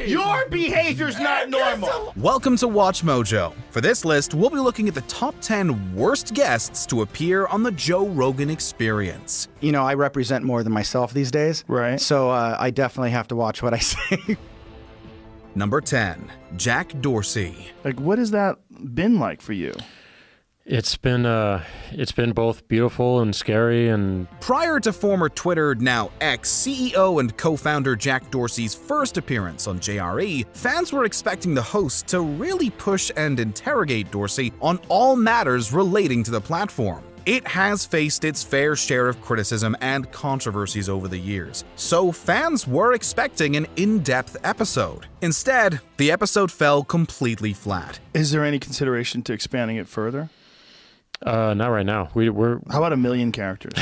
Your behavior's not normal. Welcome to Watch Mojo. For this list, we'll be looking at the top 10 worst guests to appear on the Joe Rogan Experience. You know, I represent more than myself these days. Right. So I definitely have to watch what I say. Number 10, Jack Dorsey. Like, what has that been like for you? It's been both beautiful and scary. And prior to former Twitter, now X, CEO and co-founder Jack Dorsey's first appearance on JRE, fans were expecting the host to really push and interrogate Dorsey on all matters relating to the platform. It has faced its fair share of criticism and controversies over the years, so fans were expecting an in-depth episode. Instead, the episode fell completely flat. Is there any consideration to expanding it further? Not right now. We're How about 1 million characters?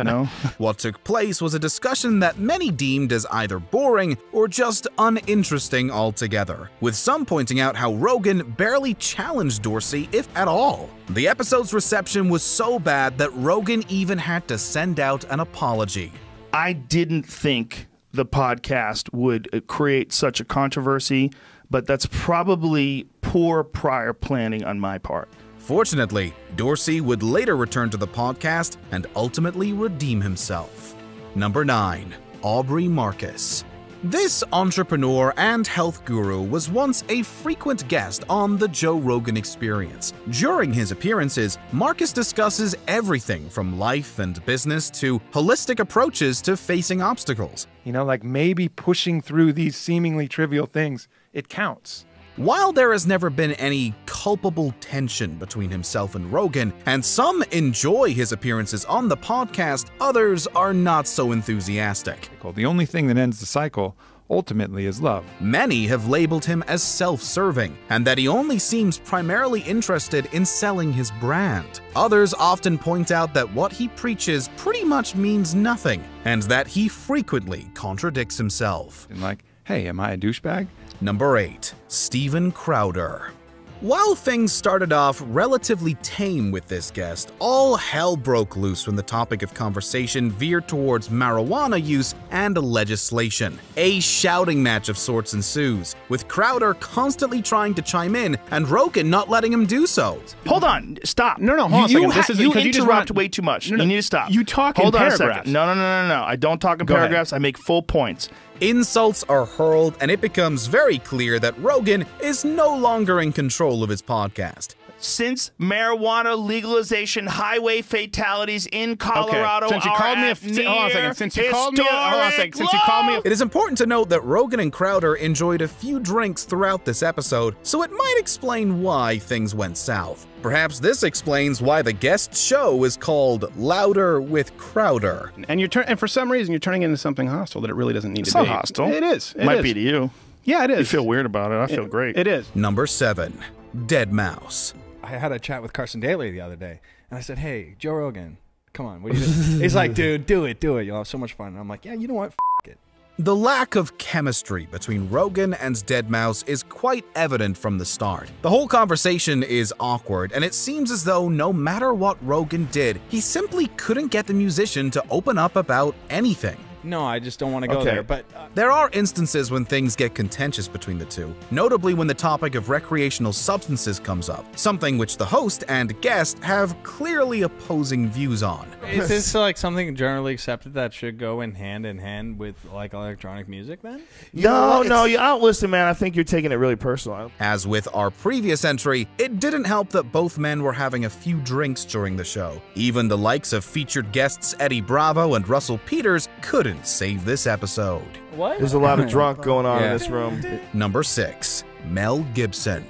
No? What took place was a discussion that many deemed as either boring or just uninteresting altogether, with some pointing out how Rogan barely challenged Dorsey, if at all. The episode's reception was so bad that Rogan even had to send out an apology. I didn't think the podcast would create such a controversy, but that's probably poor prior planning on my part. Fortunately, Dorsey would later return to the podcast and ultimately redeem himself. Number 9, Aubrey Marcus. This entrepreneur and health guru was once a frequent guest on the Joe Rogan Experience. During his appearances, Marcus discusses everything from life and business to holistic approaches to facing obstacles. You know, like maybe pushing through these seemingly trivial things, it counts. While there has never been any culpable tension between himself and Rogan, and some enjoy his appearances on the podcast, others are not so enthusiastic. The only thing that ends the cycle, ultimately, is love. Many have labeled him as self-serving, and that he only seems primarily interested in selling his brand. Others often point out that what he preaches pretty much means nothing, and that he frequently contradicts himself. And like, hey, am I a douchebag? Number 8, Steven Crowder. While things started off relatively tame with this guest, all hell broke loose when the topic of conversation veered towards marijuana use and legislation. A shouting match of sorts ensues, with Crowder constantly trying to chime in and Rogan not letting him do so. Hold on, stop. No, hold on a second. This is you because you just interrupt run- way too much. No, You need to stop. You talk in Hold on a paragraphs. second. No. I don't talk in Go ahead. paragraphs. I make full points. Insults are hurled, and it becomes very clear that Rogan is no longer in control of his podcast. Since marijuana legalization, highway fatalities in Colorado Since you are called me at hold on a second. Since you called me historic Since you called me low. It is important to note that Rogan and Crowder enjoyed a few drinks throughout this episode, so it might explain why things went south. Perhaps this explains why the guest show is called Louder with Crowder. And for some reason you're turning it into something hostile that it really doesn't need It's to not be. hostile. It is. It Might is. be to you. Yeah, it is. You feel weird about it. I feel great. It is. Number 7, DEADMAUS. I had a chat with Carson Daly the other day, and I said, "Hey, Joe Rogan, come on, what do you do?" He's like, "Dude, do it. You'll have so much fun." And I'm like, "Yeah, you know what? F it." The lack of chemistry between Rogan and DEADMAUS is quite evident from the start. The whole conversation is awkward, and it seems as though no matter what Rogan did, he simply couldn't get the musician to open up about anything. No, I just don't want to go Okay. there. But There are instances when things get contentious between the two, notably when the topic of recreational substances comes up, something which the host and guest have clearly opposing views on. is this like something generally accepted that should go in hand with like electronic music? Then No, listen, man. I think you're taking it really personal. As with our previous entry, it didn't help that both men were having a few drinks during the show. Even the likes of featured guests Eddie Bravo and Russell Peters couldn't save this episode. what? There's a lot of drunk going on in this room. Number 6, Mel Gibson.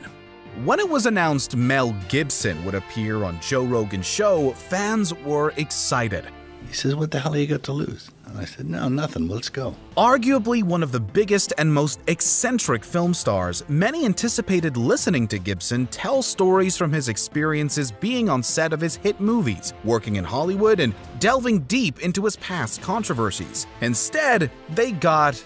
When it was announced Mel Gibson would appear on Joe Rogan's show, fans were excited. He says, "What the hell you got to lose?" And I said, "No, nothing. Let's go." Arguably one of the biggest and most eccentric film stars, many anticipated listening to Gibson tell stories from his experiences being on set of his hit movies, working in Hollywood, and delving deep into his past controversies. Instead, they got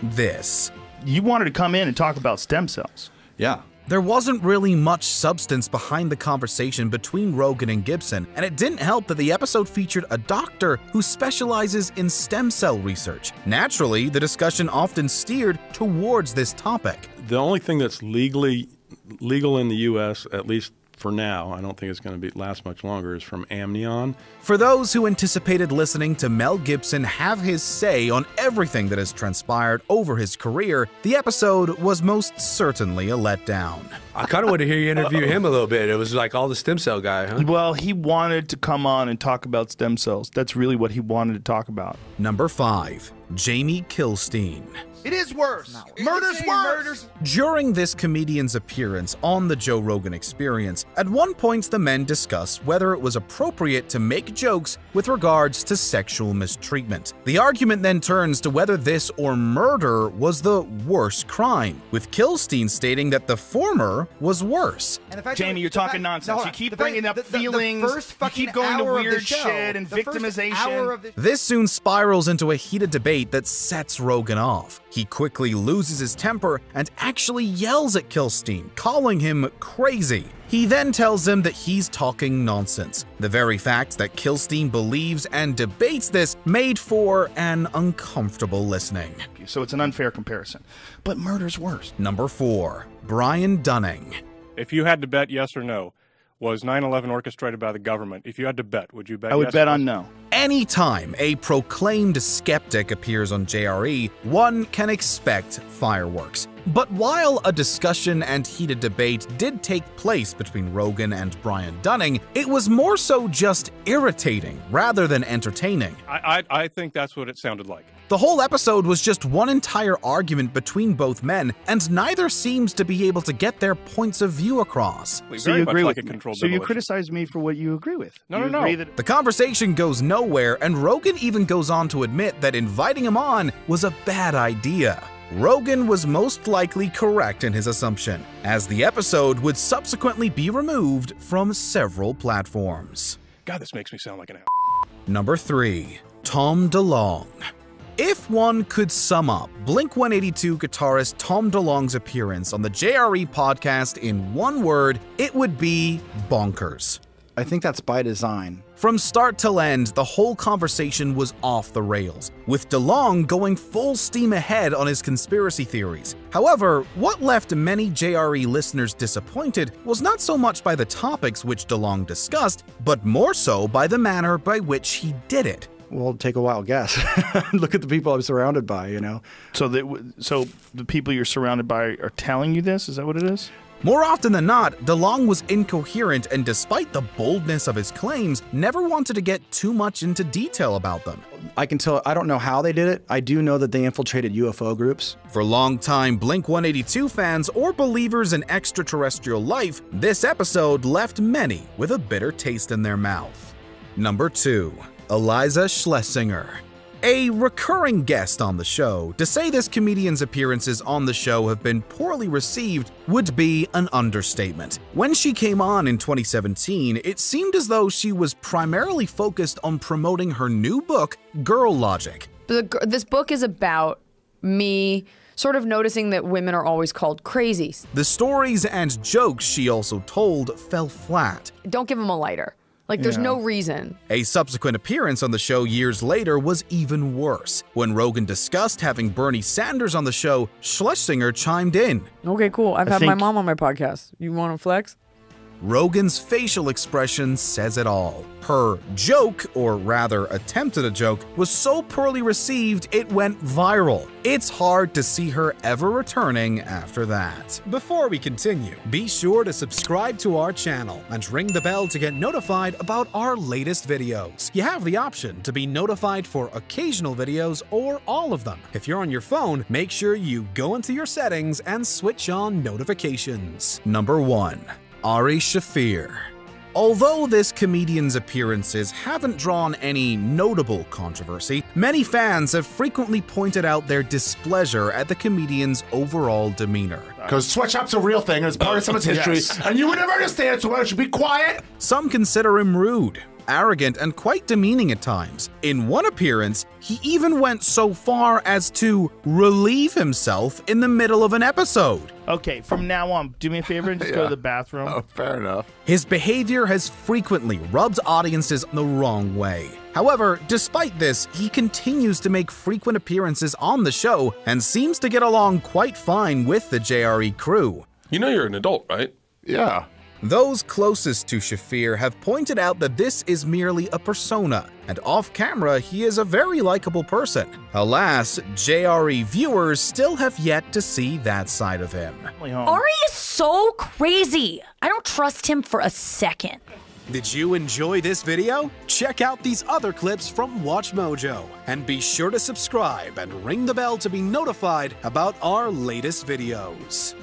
this. You wanted to come in and talk about stem cells. Yeah. There wasn't really much substance behind the conversation between Rogan and Gibson, and it didn't help that the episode featured a doctor who specializes in stem cell research. Naturally, the discussion often steered towards this topic. The only thing that's legal in the U.S., at least for now, I don't think it's going to last much longer, is from Amnion. For those who anticipated listening to Mel Gibson have his say on everything that has transpired over his career, the episode was most certainly a letdown. I kind of want to hear you interview him a little bit. It was like all the stem cell guy, huh? Well, he wanted to come on and talk about stem cells. That's really what he wanted to talk about. Number 5. Jamie Kilstein. It is worse. Murder's worse. During this comedian's appearance on the Joe Rogan Experience, at one point the men discussed whether it was appropriate to make jokes with regards to sexual mistreatment. The argument then turns to whether this or murder was the worst crime, with Kilstein stating that the former was worse. Jamie, you're talking nonsense. You keep bringing up feelings, you keep going to weird shit and victimization. This soon spirals into a heated debate that sets Rogan off. He quickly loses his temper and actually yells at Kilstein, calling him crazy. He then tells him that he's talking nonsense. The very fact that Kilstein believes and debates this made for an uncomfortable listening. So it's an unfair comparison. But murder's worse. Number 4. Brian Dunning. If you had to bet yes or no, was 9/11 orchestrated by the government? If you had to bet, would you bet yes? I would bet on no. Anytime a proclaimed skeptic appears on JRE, one can expect fireworks. But while a discussion and heated debate did take place between Rogan and Brian Dunning, it was more so just irritating rather than entertaining. I think that's what it sounded like. The whole episode was just one entire argument between both men, and neither seems to be able to get their points of view across. So you agree with me? So you criticize me for what you agree with? No. The conversation goes nowhere, and Rogan even goes on to admit that inviting him on was a bad idea. Rogan was most likely correct in his assumption, as the episode would subsequently be removed from several platforms. God, this makes me sound like an Number 3. Tom DeLonge. If one could sum up Blink-182 guitarist Tom DeLonge's appearance on the JRE podcast in one word, it would be bonkers. I think that's by design. From start till end, the whole conversation was off the rails, with DeLonge going full steam ahead on his conspiracy theories. However, what left many JRE listeners disappointed was not so much by the topics which DeLonge discussed, but more so by the manner by which he did it. Well, take a wild guess. Look at the people I'm surrounded by, you know. So the people you're surrounded by are telling you this? Is that what it is? More often than not, DeLonge was incoherent and, despite the boldness of his claims, never wanted to get too much into detail about them. I don't know how they did it. I do know that they infiltrated UFO groups. For longtime Blink-182 fans or believers in extraterrestrial life, this episode left many with a bitter taste in their mouth. Number 2. Iliza Shlesinger. A recurring guest on the show, to say this comedian's appearances on the show have been poorly received would be an understatement. When she came on in 2017, it seemed as though she was primarily focused on promoting her new book, Girl Logic. This book is about me sort of noticing that women are always called crazies. The stories and jokes she also told fell flat. Don't give them a lighter. Like, there's no reason. A subsequent appearance on the show years later was even worse. When Rogan discussed having Bernie Sanders on the show, Schlesinger chimed in. Okay, cool. I've had my mom on my podcast. You want to flex? Rogan's facial expression says it all. Her joke, or rather attempted a joke, was so poorly received it went viral. It's hard to see her ever returning after that. Before we continue, be sure to subscribe to our channel and ring the bell to get notified about our latest videos. You have the option to be notified for occasional videos or all of them. If you're on your phone, make sure you go into your settings and switch on notifications. Number 1. Ari Shaffir. Although this comedian's appearances haven't drawn any notable controversy, many fans have frequently pointed out their displeasure at the comedian's overall demeanor. Because sweatshop's a real thing and it's part of someone's history, and you would never understand, so why don't you be quiet? Some consider him rude, arrogant, and quite demeaning at times. In one appearance, he even went so far as to relieve himself in the middle of an episode. Okay, from now on, do me a favor and just go to the bathroom. Oh, fair enough. His behavior has frequently rubbed audiences the wrong way. However, despite this, he continues to make frequent appearances on the show and seems to get along quite fine with the JRE crew. You know you're an adult, right? Yeah. Those closest to Shaffir have pointed out that this is merely a persona, and off-camera he is a very likable person. Alas, JRE viewers still have yet to see that side of him. Ari is so crazy. I don't trust him for a second. Did you enjoy this video? Check out these other clips from WatchMojo, and be sure to subscribe and ring the bell to be notified about our latest videos.